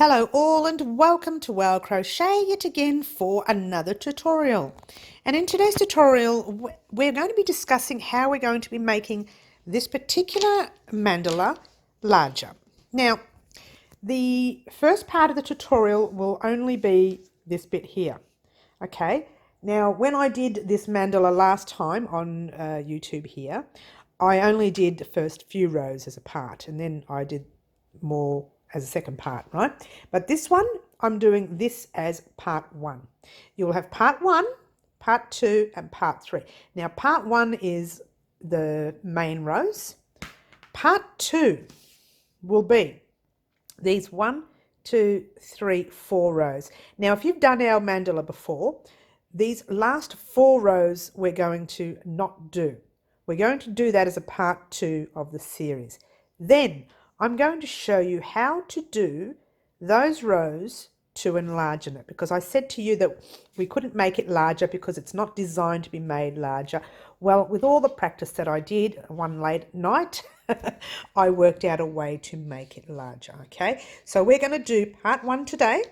Hello all and welcome to Well Crochet yet again for another tutorial. And in today's tutorial we're going to be discussing how we're going to be making this particular mandala larger. Now the first part of the tutorial will only be this bit here. Okay, now when I did this mandala last time on YouTube here, I only did the first few rows as a part and then I did more as a second part, right? But this one, I'm doing this as part one. You'll have part one, part two, and part three. Now, part one is the main rows. Part two will be these 1, 2, 3, 4 rows. Now, if you've done our mandala before, these last 4 rows we're going to not do. We're going to do that as a part two of the series. Then I'm going to show you how to do those rows to enlarge it, because I said to you that we couldn't make it larger because it's not designed to be made larger. Well, with all the practice that I did one late night, I worked out a way to make it larger. Okay, so we're going to do part one today,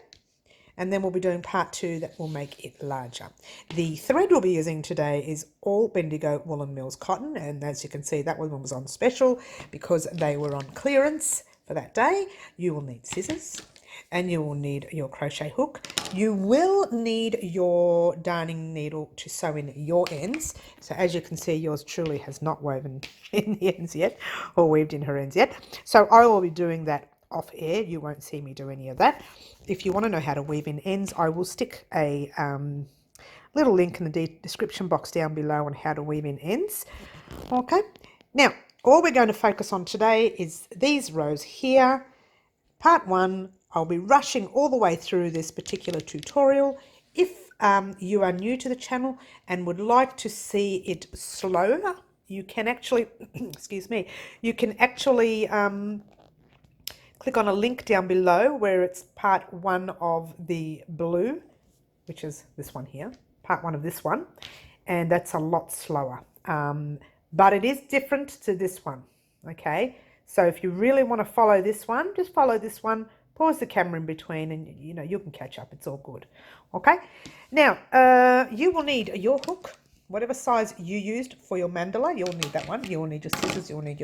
and then we'll be doing part two that will make it larger. The thread we'll be using today is all Bendigo Woolen Mills cotton, and as you can see, that one was on special because they were on clearance for that day. You will need scissors and you will need your crochet hook. You will need your darning needle to sew in your ends. So as you can see, yours truly has not woven in the ends yet, or weaved in her ends yet. So I will be doing that off air. You won't see me do any of that. If you want to know how to weave in ends, I will stick a little link in the description box down below on how to weave in ends. Okay, now all we're going to focus on today is these rows here. Part one, I'll be rushing all the way through this particular tutorial. If you are new to the channel and would like to see it slower, you can actually excuse me, you can actually click on a link down below where it's part one of the blue, which is this one here, part one of this one, and that's a lot slower. But it is different to this one, okay? So if you really want to follow this one, just follow this one, pause the camera in between, and you know, you can catch up. It's all good, okay? Now, you will need your hook, whatever size you used for your mandala, you'll need that one. You'll need your scissors, you'll need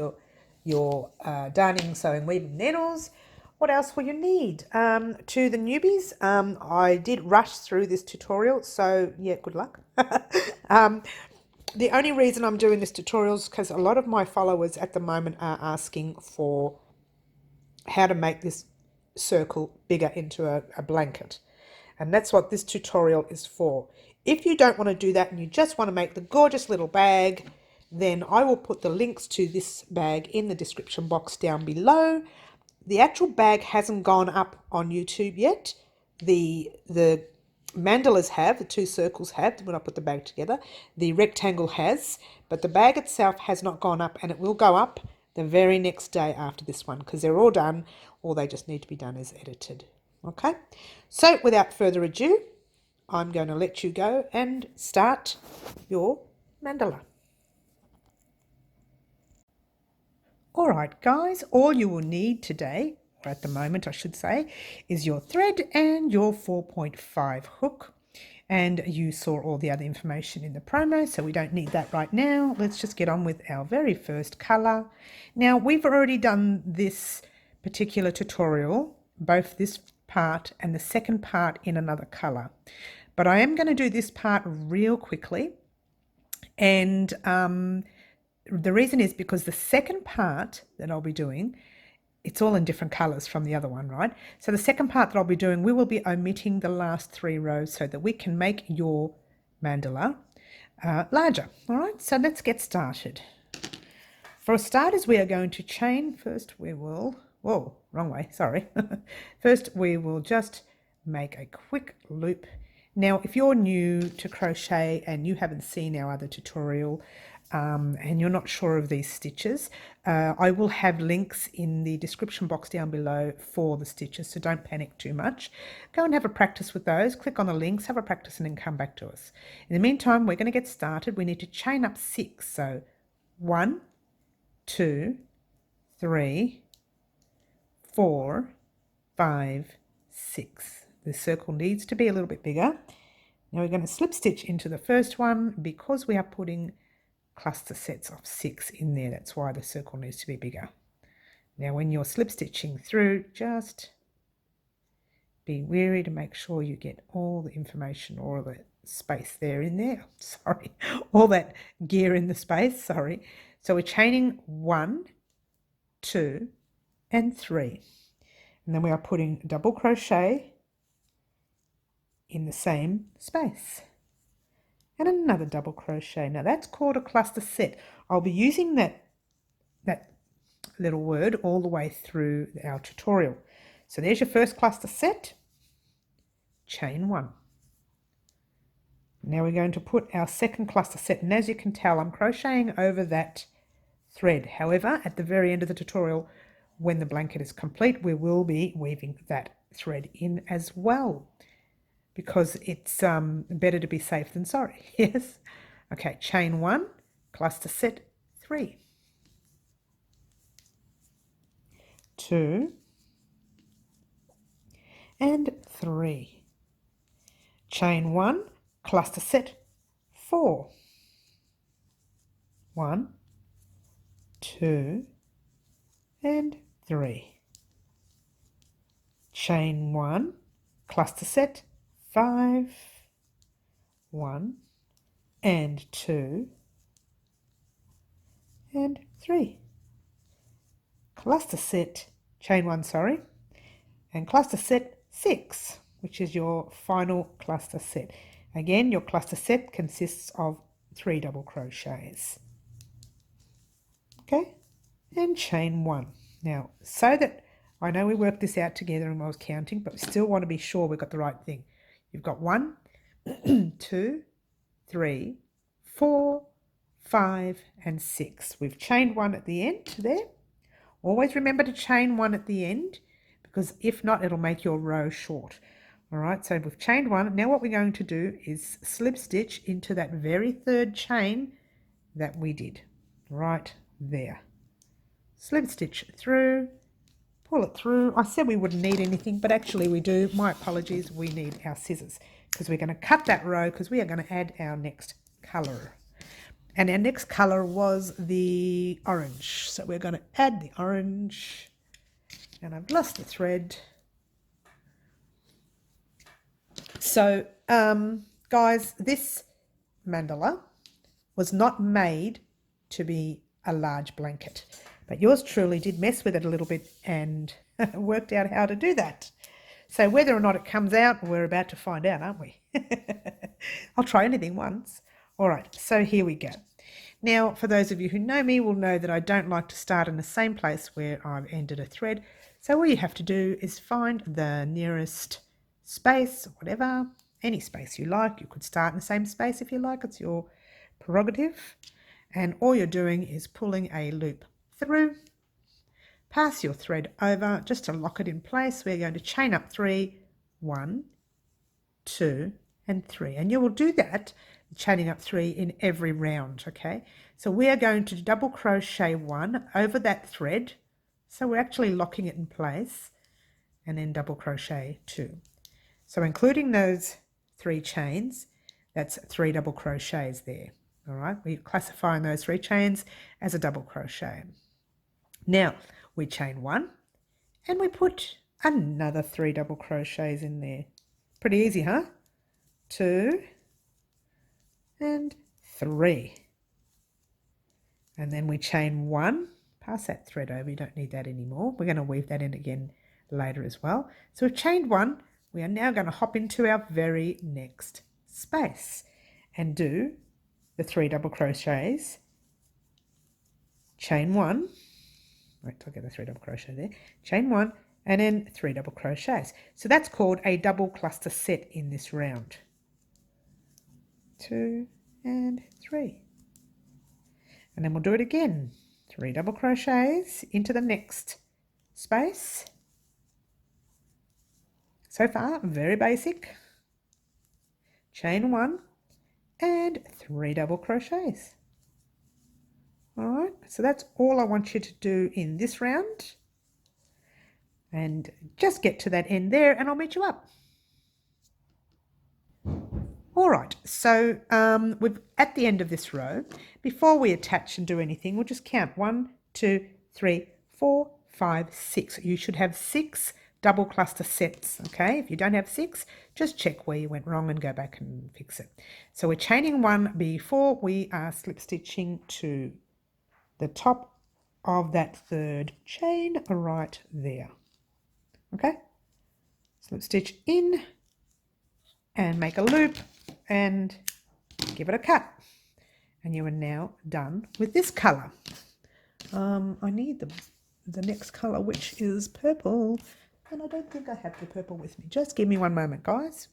your darning, sewing, weaving needles. What else will you need? To the newbies, I did rush through this tutorial, so yeah, good luck. The only reason I'm doing this tutorial is because a lot of my followers at the moment are asking for how to make this circle bigger into a blanket, and that's what this tutorial is for. If you don't want to do that and you just want to make the gorgeous little bag, then I will put the links to this bag in the description box down below. The actual bag hasn't gone up on YouTube yet. The mandalas have, the 2 circles have, when I put the bag together. The rectangle has, but the bag itself has not gone up, and it will go up the very next day after this one because they're all done. All they just need to be done is edited. Okay, so without further ado, I'm going to let you go and start your mandala. All right, guys, all you will need today, or at the moment I should say, is your thread and your 4.5 hook. And you saw all the other information in the promo, so we don't need that right now. Let's just get on with our very first colour. Now, we've already done this particular tutorial, both this part and the second part in another colour. But I am going to do this part real quickly, and the reason is because the second part that I'll be doing, it's all in different colours from the other one, right? So the second part that I'll be doing, we will be omitting the last 3 rows so that we can make your mandala larger. All right, so let's get started. For starters, we are going to chain. First we will, whoa, wrong way, sorry. First we will just make a quick loop. Now, if you're new to crochet and you haven't seen our other tutorial, and you're not sure of these stitches, I will have links in the description box down below for the stitches, so don't panic too much. Go and have a practice with those. Click on the links, have a practice, and then come back to us. In the meantime, we're going to get started. We need to chain up 6. So 1, 2, 3, 4, 5, 6. The circle needs to be a little bit bigger. Now we're going to slip stitch into the first one because we are putting cluster sets of 6 in there. That's why the circle needs to be bigger. Now when you're slip stitching through, just be wary to make sure you get all the information, all the space there in there. Sorry, all that gear in the space, sorry. So we're chaining 1, 2 and 3. And then we are putting double crochet in the same space. And another double crochet. Now that's called a cluster set. I'll be using that little word all the way through our tutorial. So there's your first cluster set, chain 1. Now we're going to put our second cluster set, and as you can tell, I'm crocheting over that thread. However, at the very end of the tutorial, when the blanket is complete, we will be weaving that thread in as well, because it's better to be safe than sorry. Yes. Okay, chain 1, cluster set 3, 2 and 3, chain 1, cluster set 4, 1, 2 and 3, chain 1, cluster set 5, 1 and 2 and 3, cluster set, chain 1, sorry, and cluster set 6, which is your final cluster set. Again, your cluster set consists of 3 double crochets. Okay, and chain 1. Now, so that I know we worked this out together and I was counting, but we still want to be sure we've got the right thing. You've got 1, 2, 3, 4, 5 and 6. We've chained 1 at the end there. Always remember to chain 1 at the end, because if not, it'll make your row short. All right, so we've chained 1. Now what we're going to do is slip stitch into that very third chain that we did right there. Slip stitch through, pull it through. I said we wouldn't need anything, but actually we do. My apologies, we need our scissors, because we're going to cut that row, because we are going to add our next colour. And our next colour was the orange. So we're going to add the orange. And I've lost the thread. So, guys, this mandala was not made to be a large blanket. But yours truly did mess with it a little bit and worked out how to do that. So whether or not it comes out, we're about to find out, aren't we? I'll try anything once. All right, so here we go. Now, for those of you who know me will know that I don't like to start in the same place where I've ended a thread. So all you have to do is find the nearest space, or whatever, any space you like. You could start in the same space if you like, it's your prerogative. And all you're doing is pulling a loop through, pass your thread over just to lock it in place. We're going to chain up 3, 1, 2 and 3, and you will do that chaining up 3 in every round. Okay, so we are going to double crochet 1 over that thread, so we're actually locking it in place, and then double crochet 2. So including those 3 chains, that's 3 double crochets there. All right, we're classifying those 3 chains as a double crochet. Now we chain 1 and we put another 3 double crochets in there. Pretty easy, huh? 2 and 3. And then we chain 1, pass that thread over, you don't need that anymore. We're going to weave that in again later as well. So we've chained 1, we are now going to hop into our very next space and do the 3 double crochets, chain 1, wait till I get the 3 double crochet there, chain 1 and then 3 double crochets. So that's called a double cluster set in this round. 2 and 3. And then we'll do it again. 3 double crochets into the next space. So far, very basic. Chain 1 and 3 double crochets. All right, so that's all I want you to do in this round. and just get to that end there and I'll meet you up. All right, so we're at the end of this row. Before we attach and do anything, we'll just count 1, 2, 3, 4, 5, 6. You should have 6 double cluster sets, okay? If you don't have 6, just check where you went wrong and go back and fix it. So we're chaining 1 before we are slip stitching to the top of that third chain right there, okay? Slip stitch in and make a loop and give it a cut, and you are now done with this colour. I need the next colour, which is purple, and I don't think I have the purple with me. Just give me one moment, guys.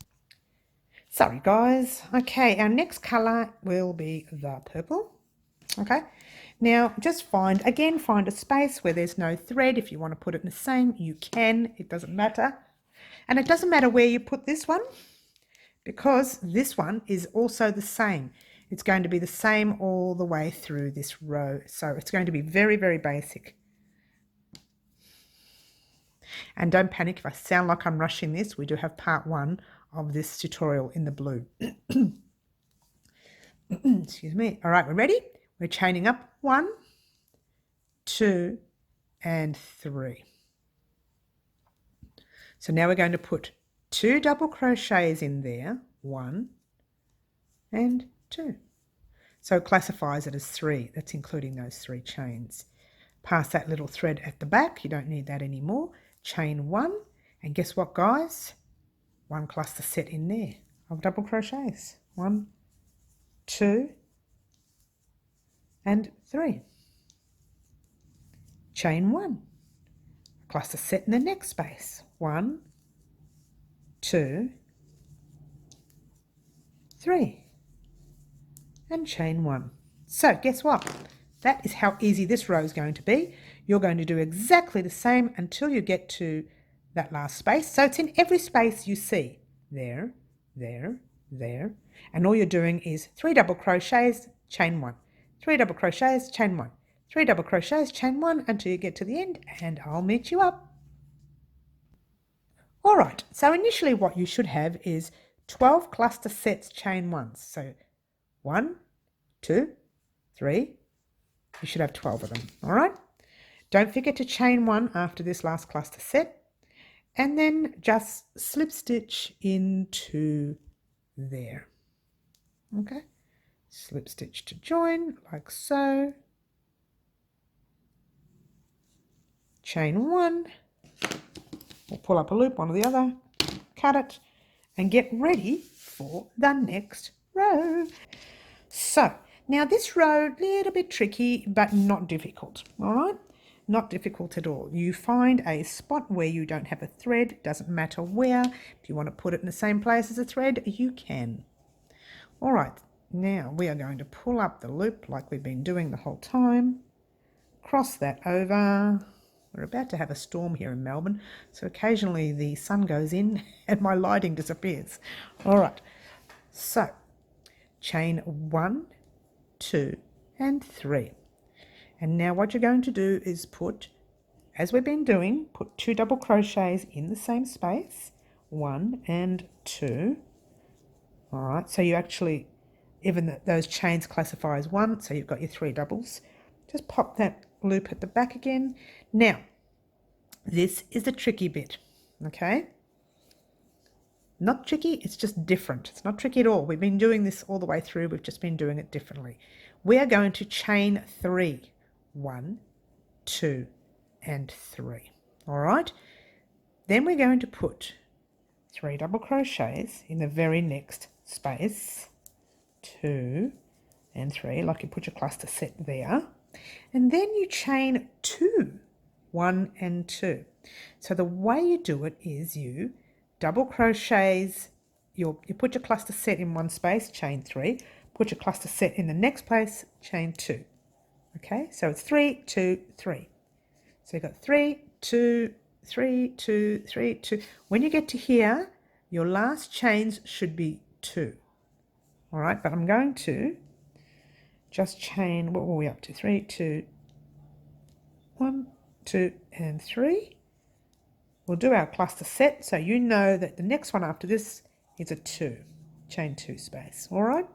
Sorry, guys. Okay, our next colour will be the purple. Okay, now just find a space where there's no thread. If you want to put it in the same, you can. It doesn't matter, and it doesn't matter where you put this one, because this one is also the same. It's going to be the same all the way through this row. So it's going to be very, very basic. And don't panic if I sound like I'm rushing this. We do have part 1 of this tutorial in the blue. Excuse me. All right, we're ready? We're chaining up 1, 2, and 3. So now we're going to put 2 double crochets in there, 1 and 2. So it classifies it as 3. That's including those 3 chains. Pass that little thread at the back. You don't need that anymore. Chain 1, and guess what, guys? 1 cluster set in there of double crochets. 1, 2, and 3. Chain 1. Cluster set in the next space. 1, 2, 3. And chain 1. So guess what? That is how easy this row is going to be. You're going to do exactly the same until you get to that last space. So it's in every space you see. There, there, there. And all you're doing is 3 double crochets, chain 1. 3 double crochets, chain 1. 3 double crochets, chain 1 until you get to the end, and I'll meet you up. All right, so initially what you should have is 12 cluster sets, chain 1. So 1, 2, 3, you should have 12 of them, all right? Don't forget to chain 1 after this last cluster set, and then just slip stitch into there, okay? Slip stitch to join, like so. Chain 1, we'll pull up a loop, one or the other, cut it, and get ready for the next row. So now this row, a little bit tricky, but not difficult, all right? Not difficult at all. You find a spot where you don't have a thread, doesn't matter where. If you want to put it in the same place as a thread, you can. All right, now we are going to pull up the loop like we've been doing the whole time. Cross that over. We're about to have a storm here in Melbourne, so occasionally the sun goes in and my lighting disappears. All right, so chain 1, 2, and 3. And now what you're going to do is put, as we've been doing, put 2 double crochets in the same space, 1 and 2. All right, so you actually, even those chains classify as 1, so you've got your 3 doubles. Just pop that loop at the back again. Now, this is the tricky bit, okay? Not tricky, it's just different. It's not tricky at all. We've been doing this all the way through. We've just been doing it differently. We are going to chain 3. 1, 2, and 3. All right? Then we're going to put 3 double crochets in the very next space. 2 and 3, like you put your cluster set there. And then you chain 2. 1 and 2. So the way you do it is you double crochets, you put your cluster set in one space, chain 3, put your cluster set in the next place, chain 2. Okay, so it's 3, 2, 3. So you've got 3, 2, 3, 2, 3, 2. When you get to here, your last chains should be 2. All right, but I'm going to just chain, what were we up to? 3, 2, 1, 2, and 3. we'll do our cluster set, so you know that the next one after this is a 2, chain 2 space, all right?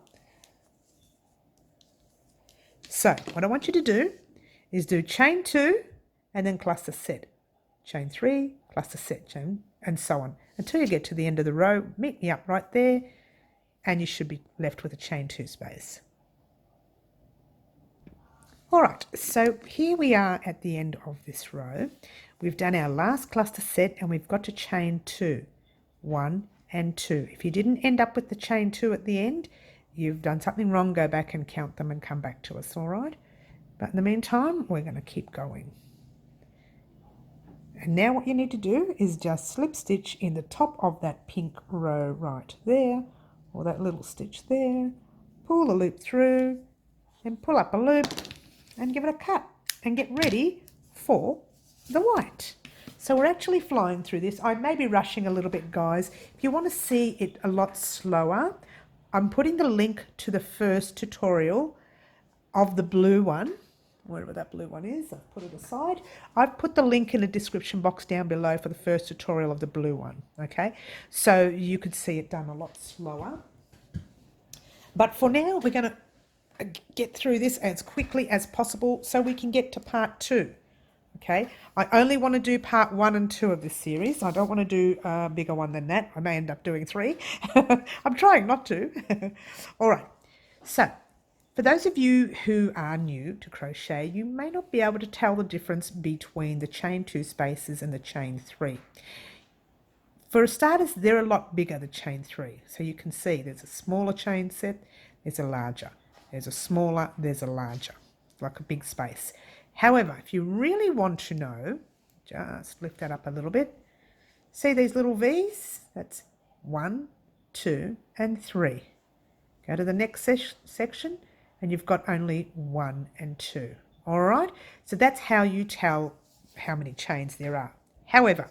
So what I want you to do is do chain 2 and then cluster set, chain 3, cluster set, chain, and so on, until you get to the end of the row. Meet me up right there, and you should be left with a chain 2 space. All right, so here we are at the end of this row. We've done our last cluster set and we've got to chain 2, 1 and 2. If you didn't end up with the chain 2 at the end, you've done something wrong. Go back and count them and come back to us, all right? But in the meantime, we're going to keep going. And now what you need to do is just slip stitch in the top of that pink row right there, or that little stitch there, pull the loop through, and pull up a loop, and give it a cut, and get ready for the white. So we're actually flying through this. I may be rushing a little bit, guys. If you want to see it a lot slower, I'm putting the link to the first tutorial of the blue one, wherever that blue one is. I've put it aside. I've put the link in the description box down below for the first tutorial of the blue one, okay? So you could see it done a lot slower. But for now, we're going to get through this as quickly as possible so we can get to part 2. Okay, I only want to do part 1 and 2 of this series. I don't want to do a bigger one than that. I may end up doing 3. I'm trying not to. All right, so for those of you who are new to crochet, you may not be able to tell the difference between the chain 2 spaces and the chain 3. For starters, they're a lot bigger, the chain 3. So you can see there's a smaller chain set, there's a larger. There's a smaller, there's a larger, like a big space. However, if you really want to know, just lift that up a little bit. See these little V's? That's 1, 2, and 3. Go to the next section, and you've got only 1 and 2. All right? So that's how you tell how many chains there are. However,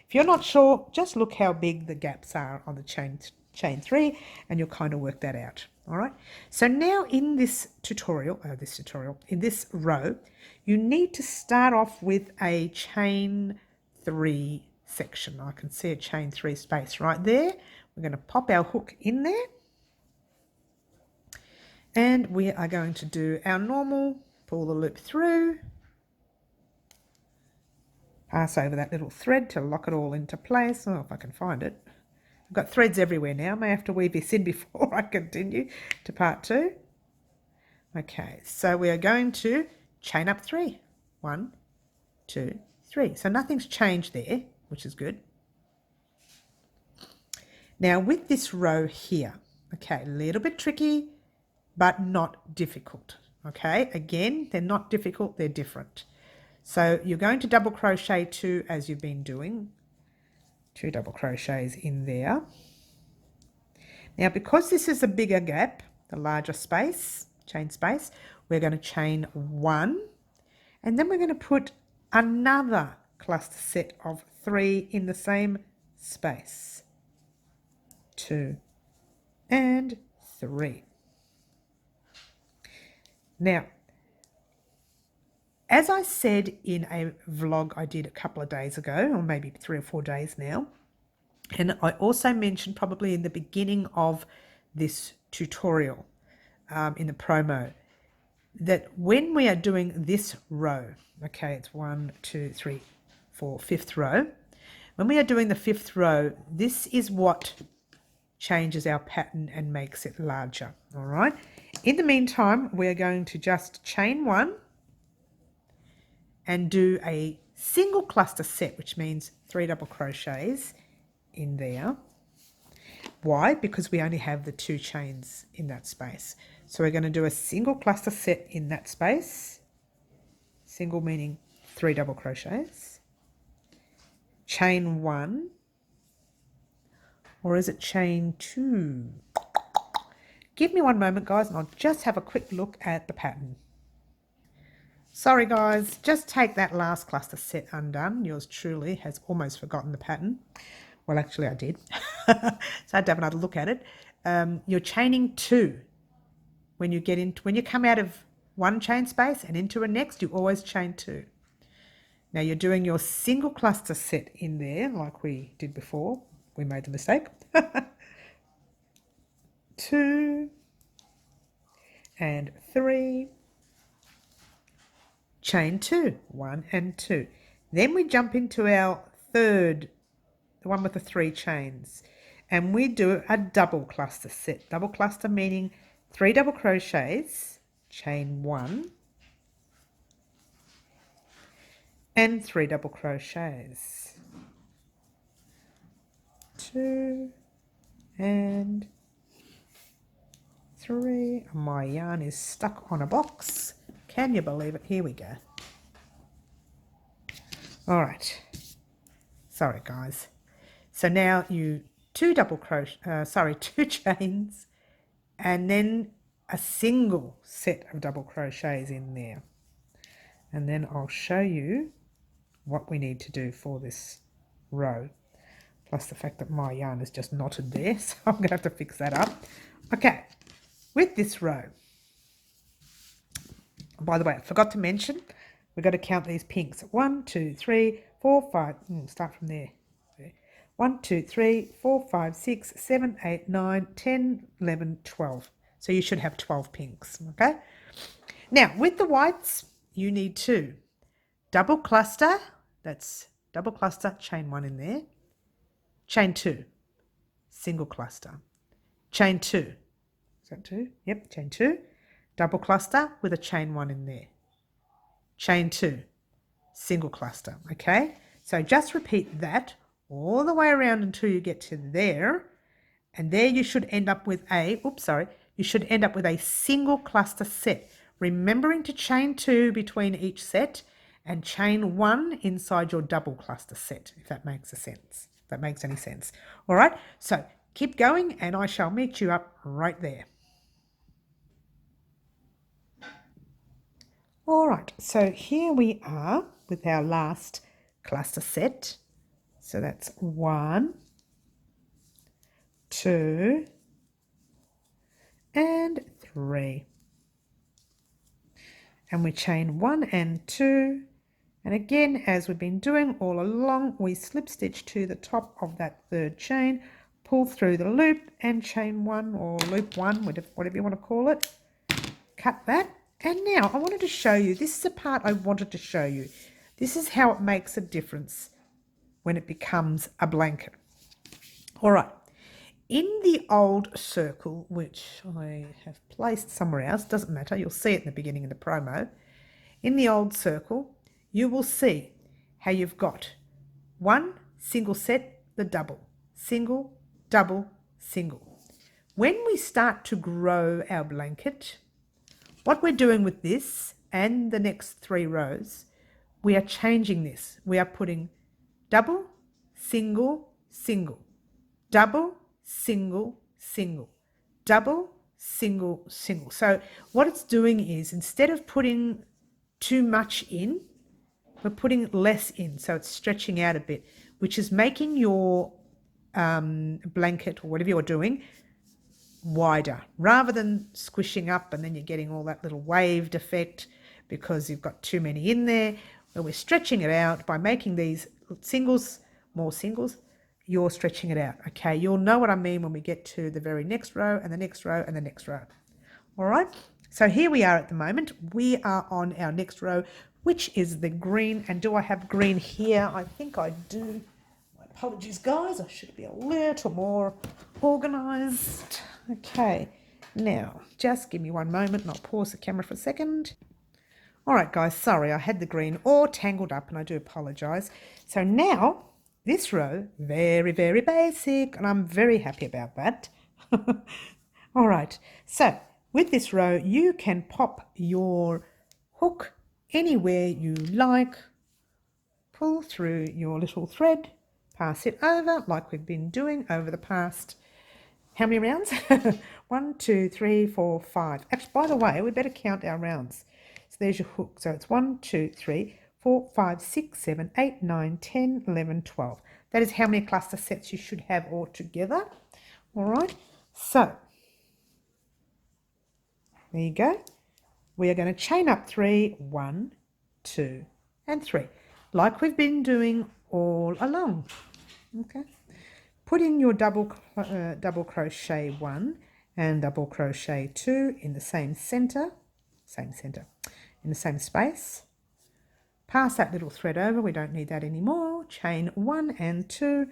if you're not sure, just look how big the gaps are on the chain 3, and you'll kind of work that out. All right, so now in this tutorial, in this row, you need to start off with a chain 3 section. I can see a chain 3 space right there. We're going to pop our hook in there, and we are going to do our normal, pull the loop through, pass over that little thread to lock it all into place. Oh, if I can find it. I've got threads everywhere now. I may have to weave this in before I continue to part 2. Okay, so we are going to chain up 3. 1, 2, 3. So nothing's changed there, which is good. Now with this row here, okay, a little bit tricky, but not difficult. Okay, again, they're not difficult, they're different. So you're going to double crochet 2 as you've been doing. 2 double crochets in there. Now because this is a bigger gap, the larger space, chain space, we're going to chain 1, and then we're going to put another cluster set of 3 in the same space. 2 and 3. Now, as I said in a vlog I did a couple of days ago, or maybe 3 or 4 days now, and I also mentioned probably in the beginning of this tutorial, in the promo, that when we are doing this row, okay, it's 1, 2, 3, 4, 5th row. When we are doing the 5th row, this is what changes our pattern and makes it larger, all right? In the meantime, we're going to just chain 1 and do a single cluster set, which means 3 double crochets in there. Why? Because we only have the 2 chains in that space. So we're going to do a single cluster set in that space. Single meaning 3 double crochets. Chain 1. Or is it chain 2? Give me one moment, guys, and I'll just have a quick look at the pattern. Sorry guys, just take that last cluster set undone. Yours truly has almost forgotten the pattern. Well, actually I did. So I had to have another look at it. You're chaining 2. When you come out of one chain space and into a next, you always chain 2. Now you're doing your single cluster set in there like we did before. We made the mistake. 2 and 3, chain 2, 1 and 2. Then we jump into our third, the one with the 3 chains, and we do a double cluster set. Double cluster meaning 3 double crochets, chain 1 and 3 double crochets, 2 and 3. My yarn is stuck on a box. Can you believe it? Here we go. All right. Sorry, guys. So now you 2 chains, and then a single set of double crochets in there. And then I'll show you what we need to do for this row. Plus the fact that my yarn is just knotted there, so I'm going to have to fix that up. Okay, with this row, by the way, I forgot to mention, we've got to count these pinks. 1, 2, 3, 4, 5. Start from there. 1, 2, 3, 4, 5, 6, 7, 8, 9, 10, 11, 12. So you should have 12 pinks, okay? Now, with the whites, you need to double cluster. That's double cluster, chain 1 in there. Chain 2, single cluster. Chain 2. Is that 2? Yep, chain 2. Double cluster with a chain 1 in there. Chain 2, single cluster, okay? So just repeat that all the way around until you get to there, and there you should end up with you should end up with a single cluster set, remembering to chain 2 between each set and chain 1 inside your double cluster set, if that makes sense. If that makes any sense. All right, so keep going and I shall meet you up right there. All right, so here we are with our last cluster set. So that's 1, 2, and 3. And we chain 1 and 2. And again, as we've been doing all along, we slip stitch to the top of that third chain, pull through the loop and chain 1 or loop 1, whatever you want to call it. Cut that. And now I wanted to show you, this is the part I wanted to show you. This is how it makes a difference when it becomes a blanket. All right, in the old circle, which I have placed somewhere else, doesn't matter, you'll see it in the beginning of the promo. In the old circle, you will see how you've got 1 single set, the double, single, double, single. When we start to grow our blanket, what we're doing with this and the next 3 rows, we are changing this. We are putting double, single, single, double, single, single, double, single, single. So what it's doing is, instead of putting too much in, we're putting less in. So it's stretching out a bit, which is making your blanket or whatever you're doing wider, rather than squishing up and then you're getting all that little waved effect because you've got too many in there. Where we're stretching it out by making these singles more singles, you're stretching it out. Okay, you'll know what I mean when we get to the very next row and the next row and the next row. All right, so here we are at the moment. We are on our next row, which is the green. And do I have green here? I think I do. My apologies, guys. I should be a little more organised. Okay, now just give me one moment and I'll pause the camera for a second. All right, guys, sorry, I had the green all tangled up and I do apologise. So now this row, very, very basic, and I'm very happy about that. All right, so with this row, you can pop your hook anywhere you like, pull through your little thread, pass it over like we've been doing over the past, how many rounds? 1, 2, 3, 4, 5. Actually, by the way, we better count our rounds. So there's your hook. So it's 1, 2, 3, 4, 5, 6, 7, 8, 9, 10, 11, 12. That is how many cluster sets you should have all together. All right. So there you go. We are going to chain up 3, 1, 2, and 3. like we've been doing all along. Okay, put in your double crochet 1 and double crochet 2 in the same center, in the same space. Pass that little thread over, we don't need that anymore. Chain 1 and 2,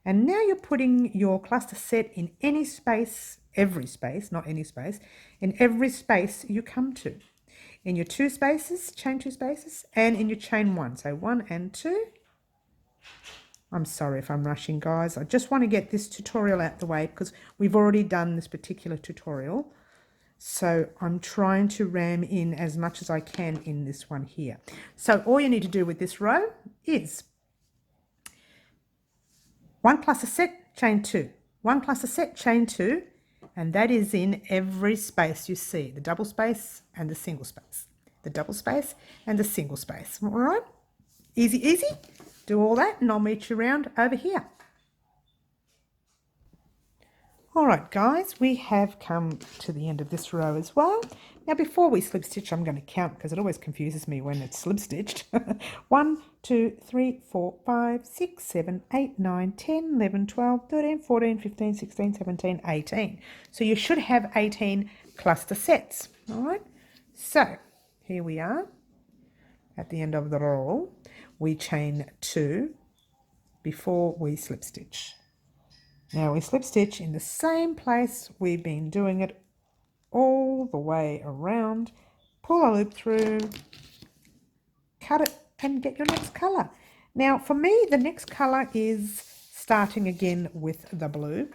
and now you're putting your cluster set in any space, every space, not any space, in every space you come to. In your 2 spaces, chain 2 spaces, and in your chain 1, so 1 and 2. I'm sorry if I'm rushing, guys. I just want to get this tutorial out the way because we've already done this particular tutorial. So I'm trying to ram in as much as I can in this one here. So all you need to do with this row is 1 cluster set, chain 2, 1 cluster set, chain 2, and that is in every space you see, the double space and the single space, the double space and the single space. All right, easy, easy. Do all that and I'll meet you around over here. All right, guys, we have come to the end of this row as well. Now, before we slip stitch, I'm going to count because it always confuses me when it's slip stitched. 1, 2, 3, 4, 5, 6, 7, 8, 9, 10, 11, 12, 13, 14, 15, 16, 17, 18. So you should have 18 cluster sets. All right, so here we are at the end of the row. We chain 2 before we slip stitch. Now we slip stitch in the same place we've been doing it all the way around. Pull a loop through, cut it and get your next colour. Now for me the next colour is starting again with the blue,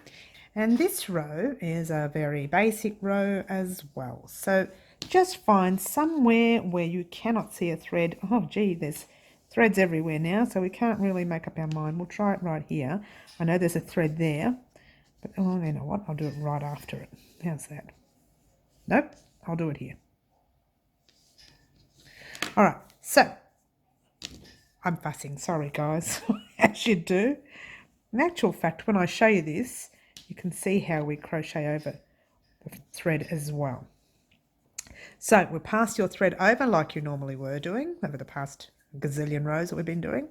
and this row is a very basic row as well. So just find somewhere where you cannot see a thread. Oh gee, there's threads everywhere now, so we can't really make up our mind. We'll try it right here. I know there's a thread there, but oh, you know what? I'll do it right after it. How's that? Nope, I'll do it here. All right, so I'm fussing, sorry guys, as you do. In actual fact, when I show you this, you can see how we crochet over the thread as well. So we'll pass your thread over like you normally were doing over the past gazillion rows that we've been doing.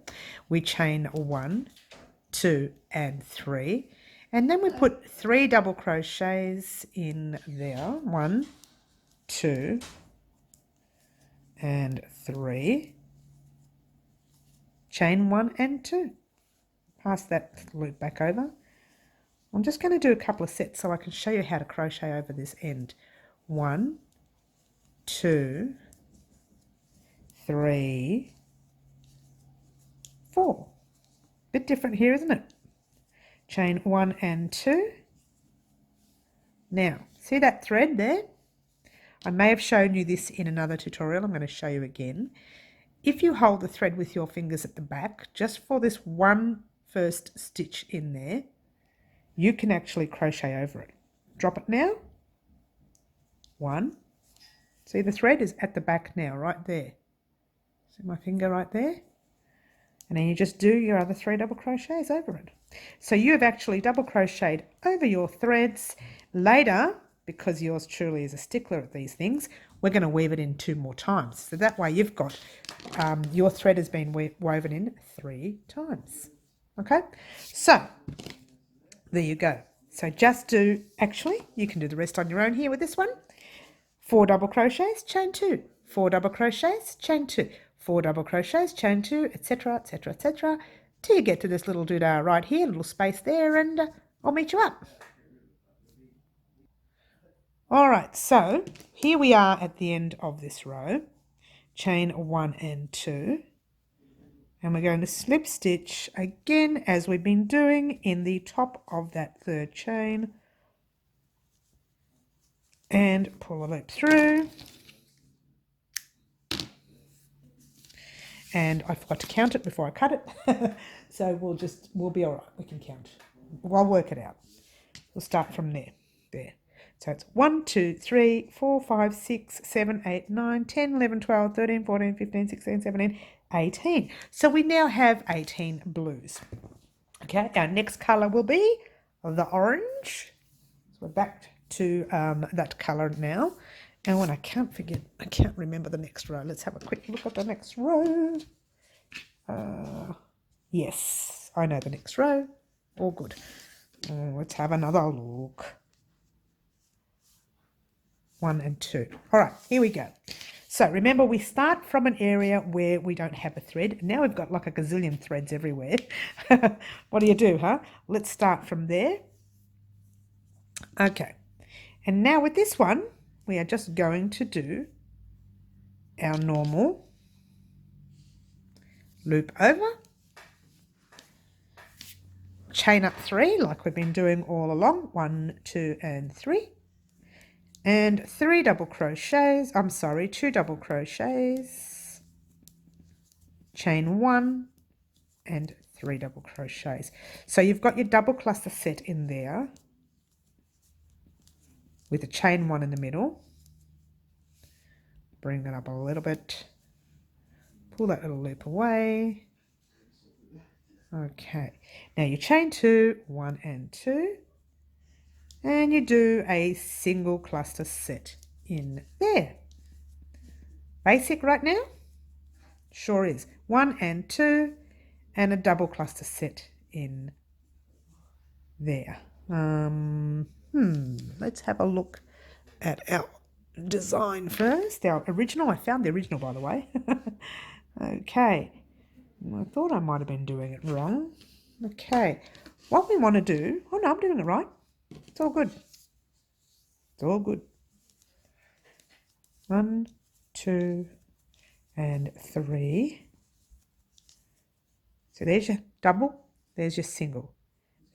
We chain 1, 2 and 3, and then we put 3 double crochets in there. 1, 2 and 3, chain 1 and 2. Pass that loop back over. I'm just going to do a couple of sets so I can show you how to crochet over this end. 1, 2, 3, 4. Bit different here, isn't it? Chain 1 and 2. Now, see that thread there? I may have shown you this in another tutorial. I'm going to show you again. If you hold the thread with your fingers at the back, just for this one first stitch in there, you can actually crochet over it. Drop it now. 1. See the thread is at the back now, right there. See my finger right there? And then you just do your other 3 double crochets over it. So you have actually double crocheted over your threads. Later, because yours truly is a stickler at these things, we're going to weave it in 2 more times. So that way you've got, your thread has been woven in 3 times. Okay, so there you go. So just do, actually, you can do the rest on your own here with this one. 4 double crochets, chain 2, 4 double crochets, chain 2, 4 double crochets, chain 2, etc, etc, etc, till you get to this little doodah right here, little space there, and I'll meet you up. All right, so here we are at the end of this row. Chain 1 and 2, and we're going to slip stitch again as we've been doing in the top of that 3rd chain, and pull a loop through. And I forgot to count it before I cut it. So we'll be all right. We can count. I'll work it out. We'll start from there. There. So it's 1, 2, 3, 4, 5, 6, 7, 8, 9, 10, 11, 12, 13, 14, 15, 16, 17, 18. So we now have 18 blues. Okay, our next colour will be the orange. So we're back to that colour now. And when I can't remember the next row. Let's have a quick look at the next row. Yes, I know the next row. All good. Let's have another look. 1 and 2. All right, here we go. So remember, we start from an area where we don't have a thread. Now we've got like a gazillion threads everywhere. What do you do, huh? Let's start from there. Okay. And now with this one, we are just going to do our normal loop over, chain up 3 like we've been doing all along, 1, 2 and 3, and 3 double crochets, 2 double crochets, chain 1 and 3 double crochets. So you've got your double cluster set in there with a chain 1 in the middle. Bring that up a little bit, pull that little loop away. Okay, now you chain 2, 1 and 2, and you do a single cluster set in there. Basic right now? Sure is. 1 and 2 and a double cluster set in there. Let's have a look at our design first. Our original. I found the original, by the way. Okay. I thought I might have been doing it wrong. Okay. What we want to do... Oh, no, I'm doing it right. It's all good. It's all good. 1, 2, and 3. So there's your double, there's your single.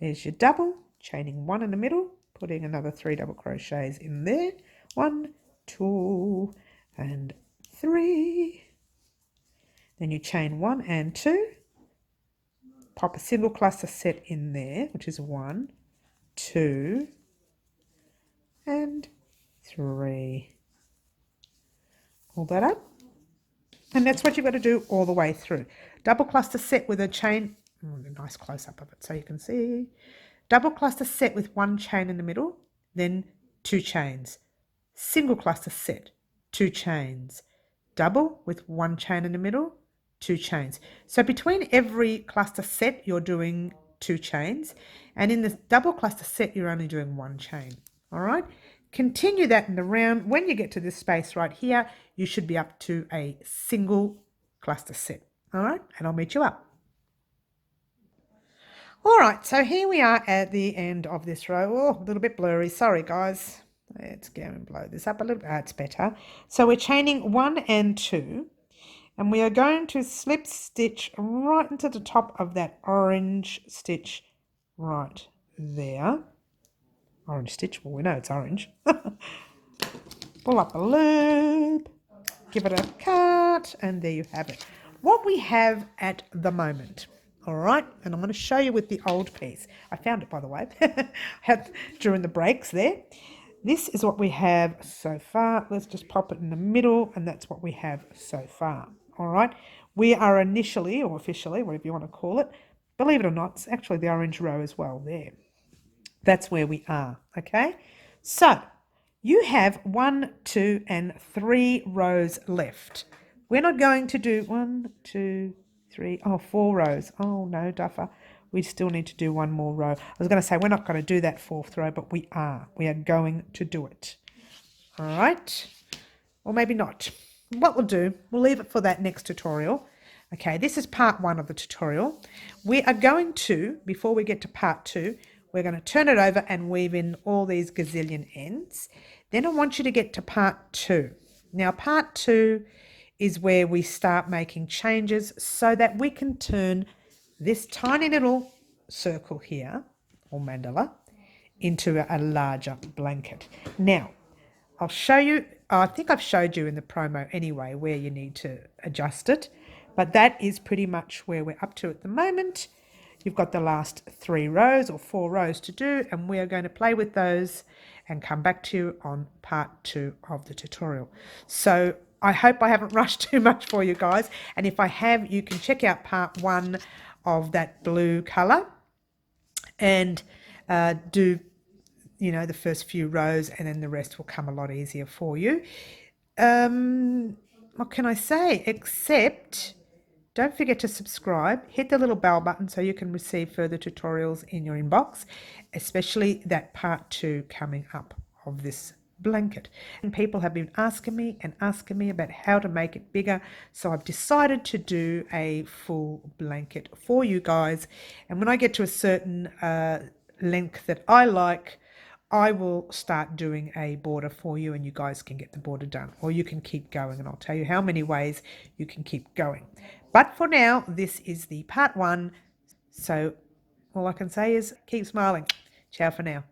There's your double, chaining 1 in the middle, putting another 3 double crochets in there. 1, 2, and 3. Then you chain 1 and 2, pop a single cluster set in there, which is 1, 2, and 3. Pull that up. And that's what you've got to do all the way through. Double cluster set with a chain. A nice close-up of it so you can see. Double cluster set with 1 chain in the middle, then 2 chains. Single cluster set, 2 chains. Double with 1 chain in the middle, 2 chains. So between every cluster set, you're doing 2 chains. And in the double cluster set, you're only doing 1 chain. All right? Continue that in the round. When you get to this space right here, you should be up to a single cluster set. All right, and I'll meet you up. All right, so here we are at the end of this row. Oh, a little bit blurry. Sorry, guys. Let's go and blow this up a little bit. It's better. So we're chaining 1 and 2, and we are going to slip stitch right into the top of that orange stitch right there. Orange stitch, well, we know it's orange. Pull up a loop, give it a cut, and there you have it. What we have at the moment, all right, and I'm going to show you with the old piece. I found it, by the way, during the breaks there. This is what we have so far. Let's just pop it in the middle, and that's what we have so far, all right. We are initially, or officially, whatever you want to call it, believe it or not, it's actually the orange row as well there. That's where we are, okay? So you have 1, 2, and 3 rows left. We're not going to do 1, 2, 3, 4 rows. Oh, no, Duffer. We still need to do 1 more row. I was going to say we're not going to do that 4th row, but we are. We are going to do it. All right? Or maybe not. What we'll do, we'll leave it for that next tutorial. Okay, this is part 1 of the tutorial. We are going to, before we get to part 2, we're going to turn it over and weave in all these gazillion ends. Then I want you to get to part 2. Now, part 2 is where we start making changes so that we can turn this tiny little circle here, or mandala, into a larger blanket. Now, I'll show you, I think I've showed you in the promo anyway where you need to adjust it, but that is pretty much where we're up to at the moment. You've got the last 3 rows or 4 rows to do, and we are going to play with those and come back to you on part 2 of the tutorial. So I hope I haven't rushed too much for you guys, and if I have, you can check out part 1 of that blue colour and do, you know, the first few rows, and then the rest will come a lot easier for you. What can I say? Except Don't forget to subscribe, hit the little bell button so you can receive further tutorials in your inbox, especially that part 2 coming up of this blanket. And people have been asking me about how to make it bigger, so I've decided to do a full blanket for you guys. And when I get to a certain length that I like, I will start doing a border for you and you guys can get the border done, or you can keep going and I'll tell you how many ways you can keep going. But for now, this is the part 1. So all I can say is keep smiling. Ciao for now.